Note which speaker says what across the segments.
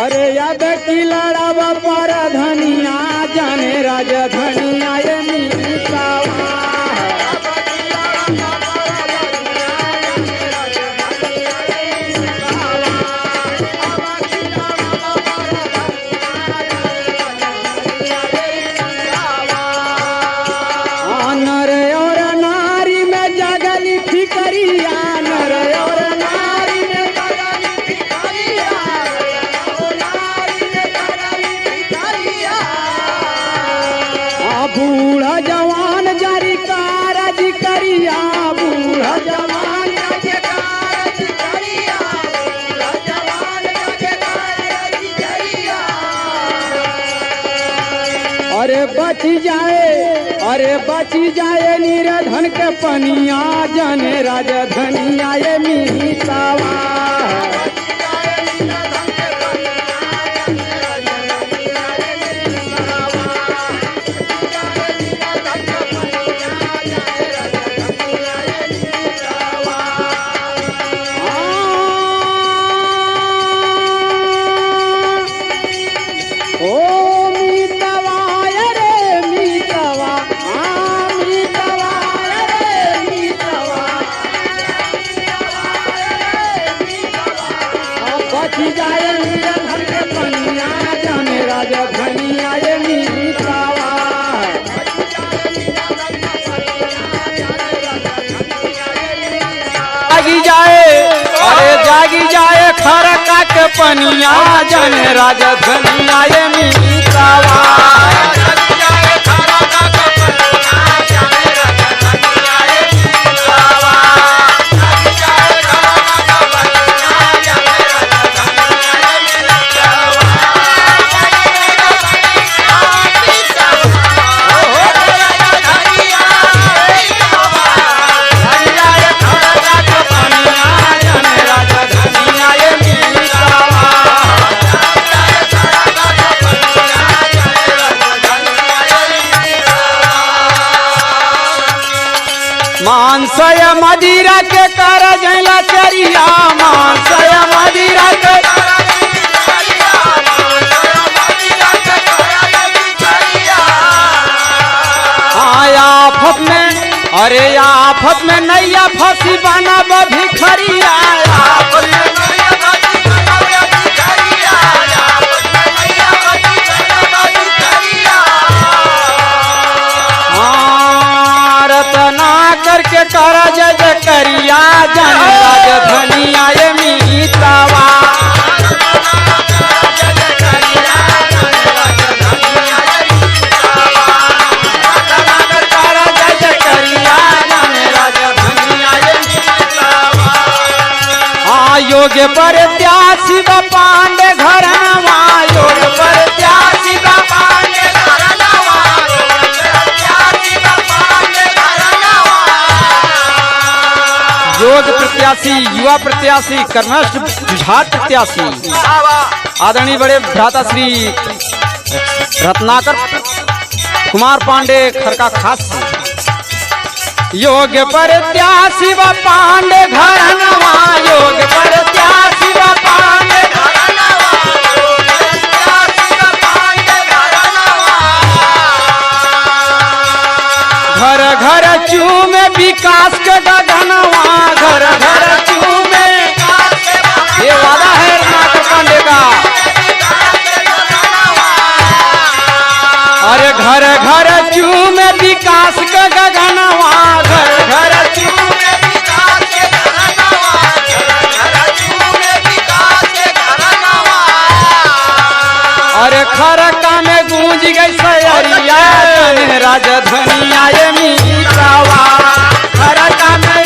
Speaker 1: अरे याद की लड़ावा पर धनिया जाने राजधनिया ये मीतावा नर और नारी में जगली फिकरिया नर और नारी में जगली फिकरिया बूढ़ा जवान जारी कारज करिया बूढ़ा जवान जाके कारज करिया बूढ़ा जवान जाके कारज करिया अरे बची जाए निरधन के पनिया जाने राजधनिया ये मीतावा जागी जाए खरका के पनिया जाने राजधनिया ये मीतावा मानसय मदिरा के कर जला चरिया मानसय मदिरा के आफत में अरे आफत में नैया फंसी बना भिखरिया करके करा जज करिया जाने राजधनिया ये मीतावा योग पर त्यासी पांडे घर नवा योग पर त्यासी पांडे घर नवा योग प्रत्याशी युवा प्रत्याशी कर्मठ विभाग प्रत्याशी आदरणीय बड़े भ्राता श्री रत्नाकर कुमार पांडे खरका खास योग प्रत्याशी व पांडे घर नवा योग प्रत्याशी व पांडे घर नवा घर घर चूमे विकास के गगनवा घर घर चूमे ये वादा है रत्नाकर पांडे का अरे घर घर चूमे विकास के गगनवा घर घर चूमे विकास के गगनवा घर घर चूमे विकास के गगनवा अरे खरका में गूंज गई सयरिया जाने राजधनिया ये मीतावा खरका में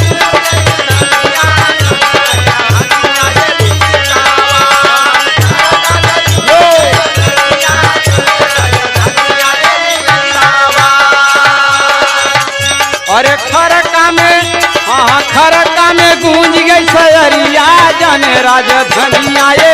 Speaker 1: अरे खरका में गूंज गई सयरिया जाने राजधनिया ये